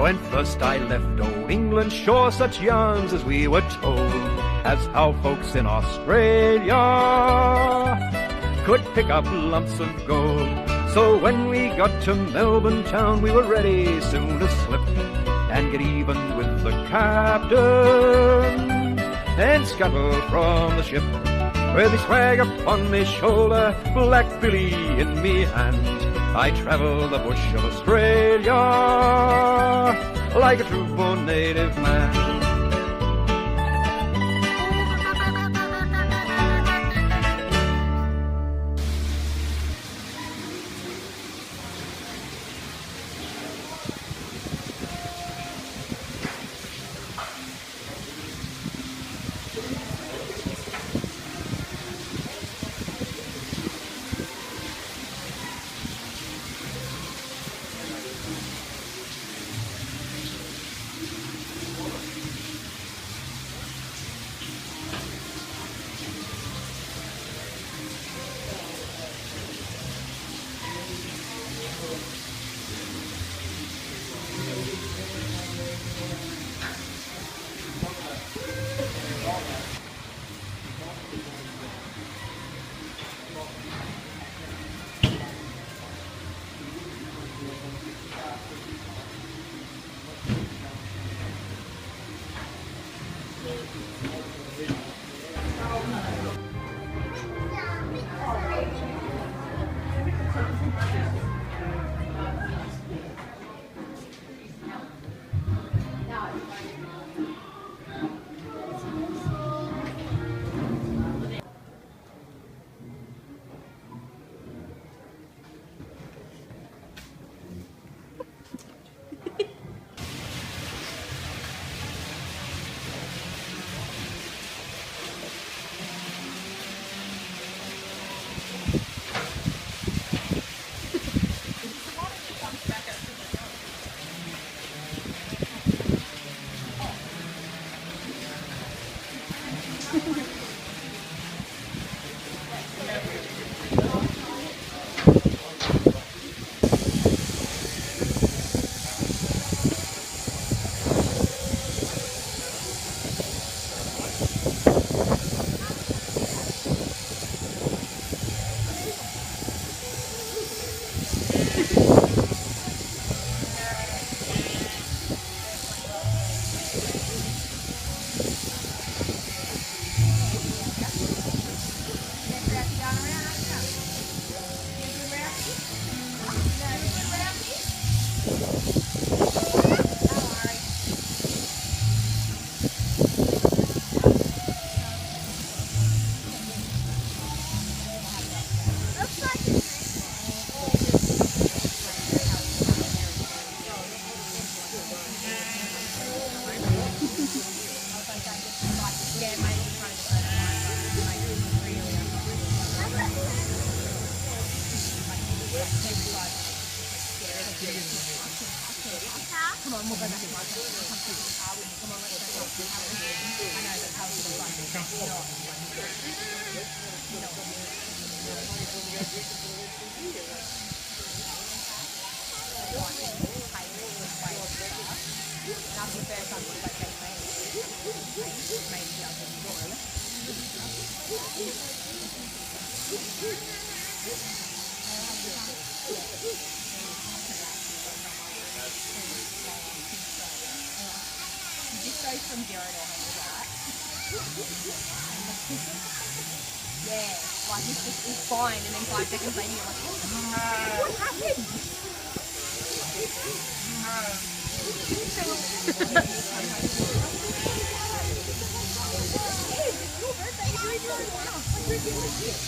When first I left old England, sure such yarns as we were told, as how folks in Australia could pick up lumps of gold. So when we got to Melbourne town, we were ready soon to slip and get even with the captain and scuttle from the ship. With me swag upon me shoulder, Black Billy in me hand, I travel the bush of Australia like a true born native man. From 0 to 100, right? Yeah, like it's fine, and then 5 seconds later you're like, what happened? It's your birthday, you're doing your own stuff. Like, you're doing shit.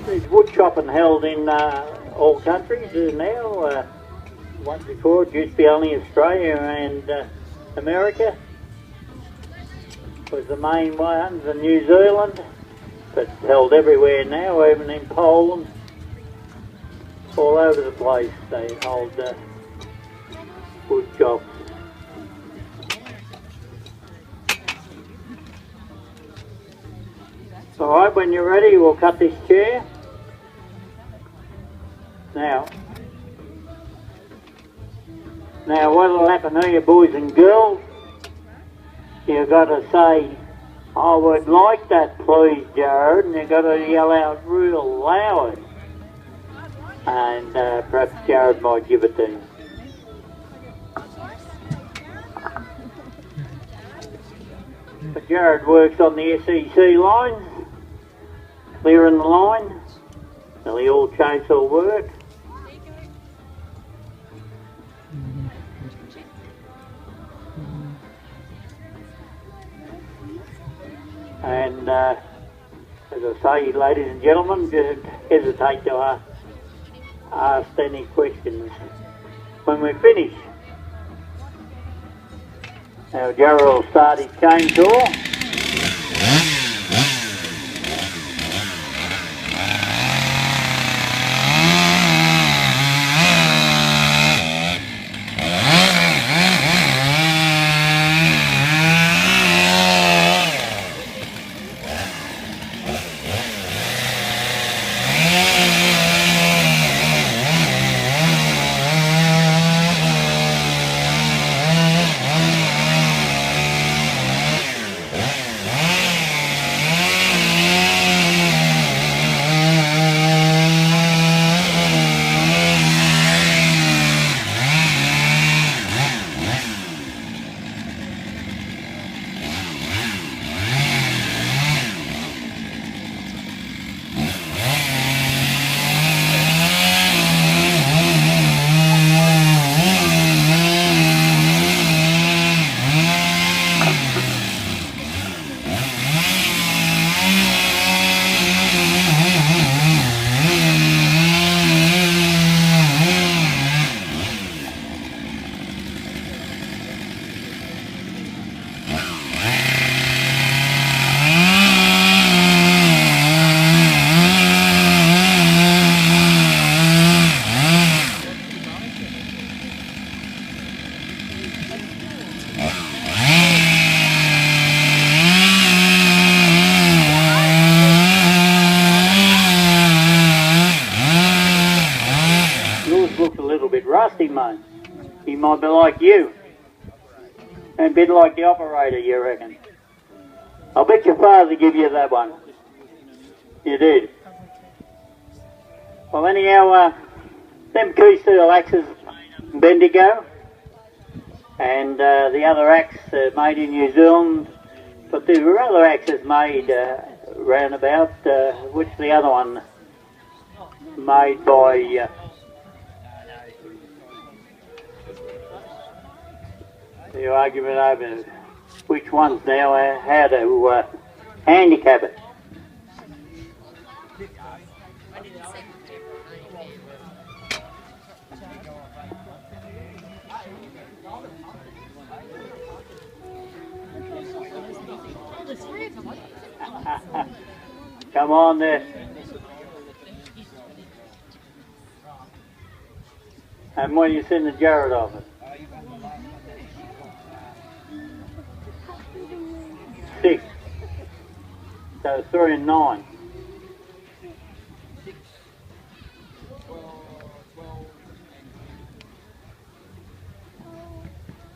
There's wood chopping held in all countries now. Once before it used to be only Australia and America was the main ones, and New Zealand, but it's held everywhere now, even in Poland. All over the place they hold wood chops. Alright, when you're ready we'll cut this chair. Now what'll happen here, boys and girls, you've got to say, I would like that please, Jared, and you've got to yell out real loud. And perhaps Jared might give it to you. But Jared works on the SEC lines, clearing the line, nearly all chainsaw work. And as I say, ladies and gentlemen, don't hesitate to ask any questions when we finish. Now Jared will start his chainsaw. Rusty, mate. He might be like you. And a bit like the operator, you reckon? I'll bet your father gave you that one. You did. Well, anyhow, them key steel axes Bendigo, and the other axe made in New Zealand, but there were other axes made round about, which the other one made by the argument over which ones now, how to handicap it. Come on there. And when you send the Jared off it? 6. So 3 and 9.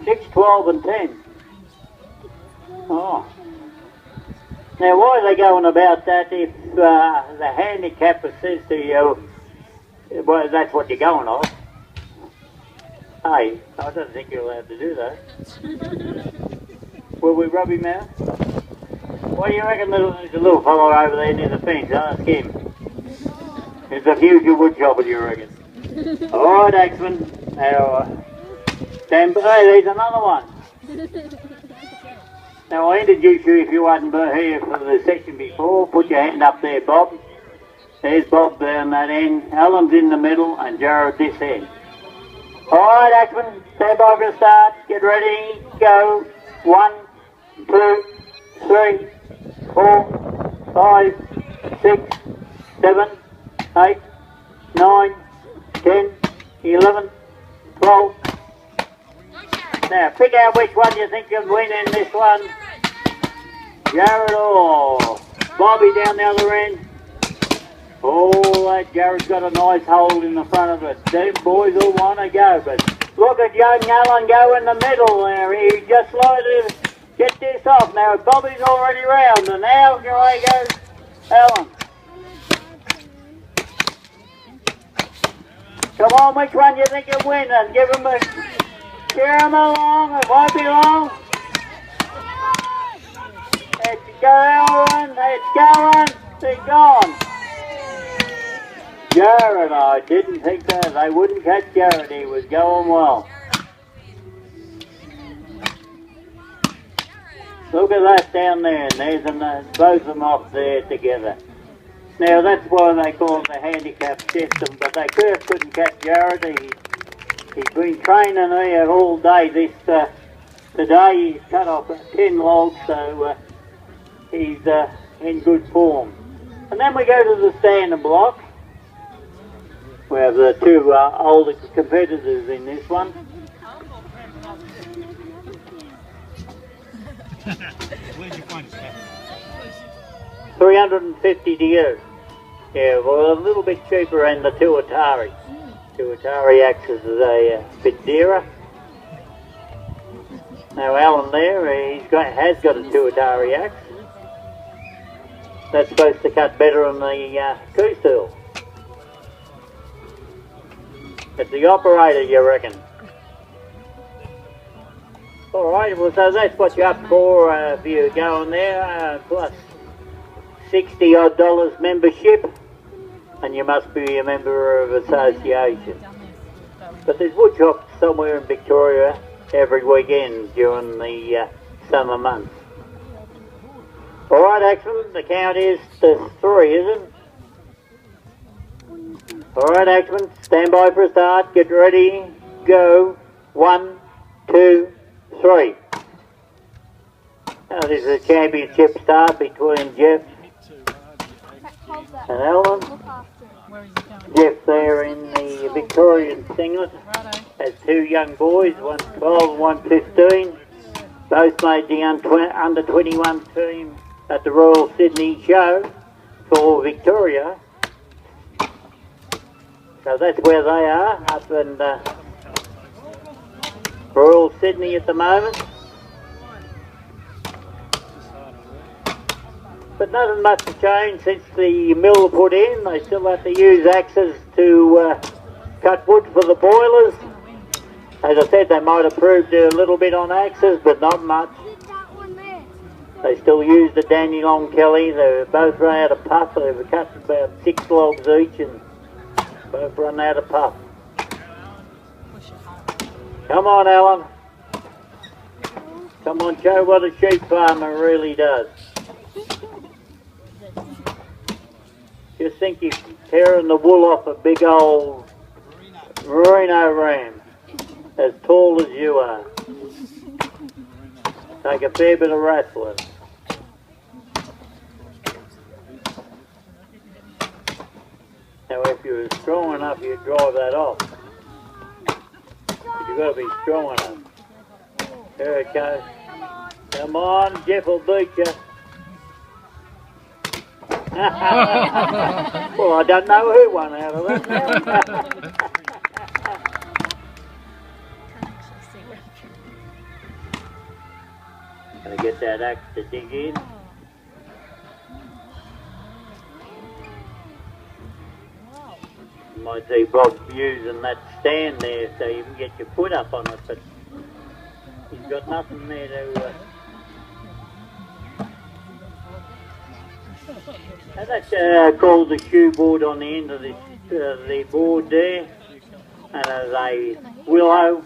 6, 12 and 10. Oh. Now why are they going about that if the handicapper says to you, well, that's what you're going off? Hey, I don't think you're allowed to do that. Will we rub him out? What do you reckon? There's a little fellow over there near the fence. Ask him. There's a future wood chopper, do you reckon? Alright, Axman. Now, stand by. Hey, there's another one. Now, I introduce you if you hadn't been here for the session before. Put your hand up there, Bob. There's Bob down that end, Alan's in the middle, and Jared this end. Alright, Axman, stand by for a start. Get ready, go. 1, 2, 3, 4, 5, 6, 7, 8, 9, 10, 11, 12. Now, pick out which one you think you'll win in this one. Jared or Bobby down the other end. Oh, that Jared's got a nice hold in the front of it. Them boys all want to go, but look at young Alan go in the middle there. He just like to get this off. Now, Bobby's already round, and now away goes Alan. Come on, which one you think you'll win? And give him a... Cheer him along, it won't be long. It's going, it's going, it's gone. Jared, I didn't think that. They wouldn't catch Jared. He was going well. Look at that down there. And there's them, both of them off there together. Now, that's why they call it the handicap system. But they first couldn't catch Jared. He's been training here all day. Today he's cut off 10 logs, so he's in good form. And then we go to the standing block. We have the two older competitors in this one. Where'd you find it? 350 to you. Yeah, well, a little bit cheaper than the two Atari. Two Atari axes is a bit dearer. Now Alan there, has got a two Atari axe. That's supposed to cut better than the Coostal. It's the operator, you reckon? Alright, well, so that's what you're up for if you're going there, plus $60 odd membership, and you must be a member of association. But there's wood shops somewhere in Victoria every weekend during the summer months. Alright, Axman, the count is to 3, isn't it? Alright, Axman, stand by for a start. Get ready, go. 1, 2, 3. Now, this is a championship start between Jeff and Alan. Jeff there in the Victorian singlet has two young boys, one's 12 and one's 15. Both made the under 21 team at the Royal Sydney show for Victoria. So that's where they are, up in Royal Sydney at the moment. But nothing much has changed since the mill put in. They still have to use axes to cut wood for the boilers. As I said, they might have improved a little bit on axes, but not much. They still use the Danny Long Kelly. They both run out of puff. They've cut about 6 logs each and both run out of puff. Come on, Alan. Come on, show what a sheep farmer really does. Just think you're tearing the wool off a big old merino ram as tall as you are. Take a fair bit of wrestling. Now if you were strong enough you'd drive that off. But you've got to be strong enough. There it goes. Come on, Jeff will beat you. Well, I don't know who won out of that now. Gonna get that axe to dig in. You might see Bob using that stand there so you can get your foot up on it, but he's got nothing there to... And that's called the shoe board on the end of this, the board there. And as a willow,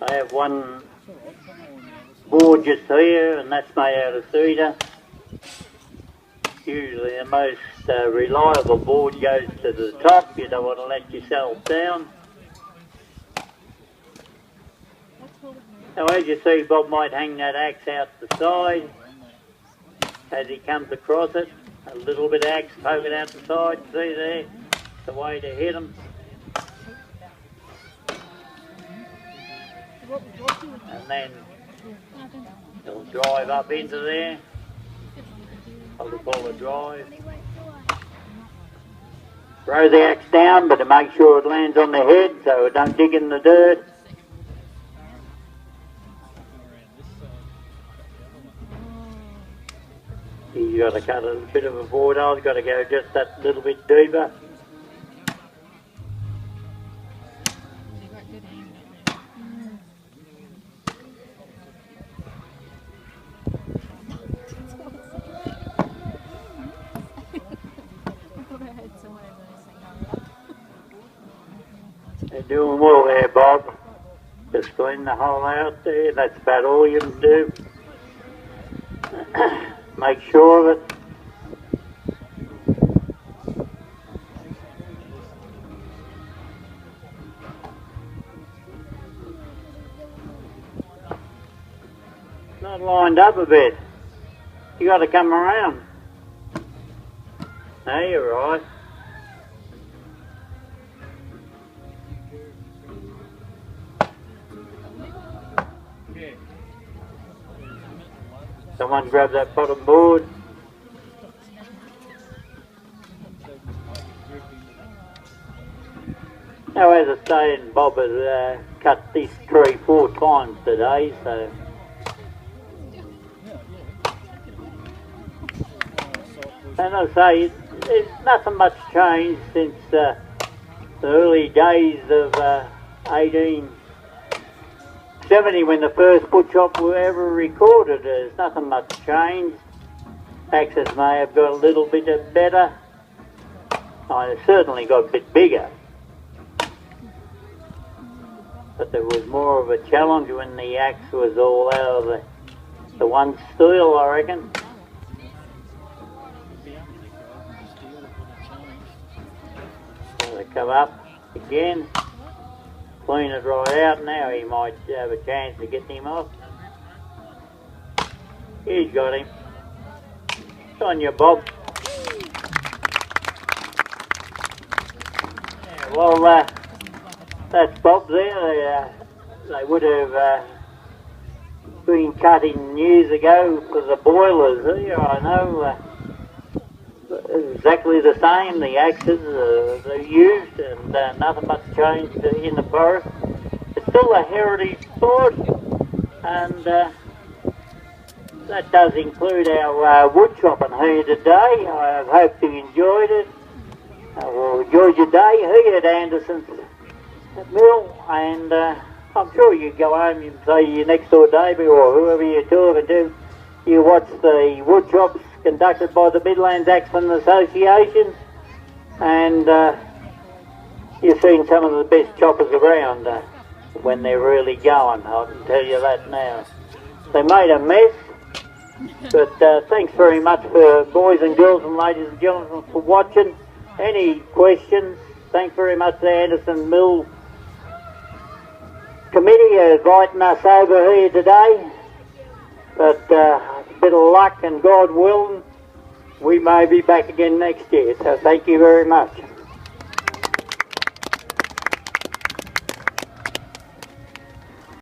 I have one board just here, and that's made out of cedar. Usually the most reliable board goes to the top. You don't want to let yourself down. Now as you see, Bob might hang that axe out the side as he comes across it. A little bit of axe poking out the side, see there? The way to hit him. And then he'll drive up into there. What we call a drive. Throw the axe down, but to make sure it lands on the head so it don't dig in the dirt. You've got to cut a bit of a board hole, you've got to go just that little bit deeper. They're doing well there, Bob. Just clean the hole out there, that's about all you can do. Make sure of it. Not lined up a bit. You got to come around. No, you're right. Someone grab that bottom board. Now as I say, Bob has cut this tree 4 times today, so and I say, there's nothing much changed since the early days of 1870 when the first wood shop were ever recorded. There's nothing much changed. Axes may have got a little bit better. They certainly got a bit bigger. But there was more of a challenge when the axe was all out of the one steel, I reckon. So they come up again, clean it right out. Now he might have a chance of getting him off. He's got him. It's on you, Bob. Yeah, well, that's Bob there. They would have been cut in years ago for the boilers here, I know. Exactly the same, the axes they're used, and nothing much changed in the forest. It's still a heritage sport, and that does include our wood chopping here today. I hope you enjoyed it. Well, enjoyed your day here at Anderson's Mill, and I'm sure you go home and say your next door neighbour or whoever you're talking to, you watch the wood chops conducted by the Midlands Axemen Association, and you've seen some of the best choppers around when they're really going, I can tell you that now. They made a mess, but thanks very much for boys and girls and ladies and gentlemen for watching. Any questions? Thanks very much to the Anderson Mill Committee inviting us over here today, but a bit of luck and God willing, we may be back again next year, so thank you very much.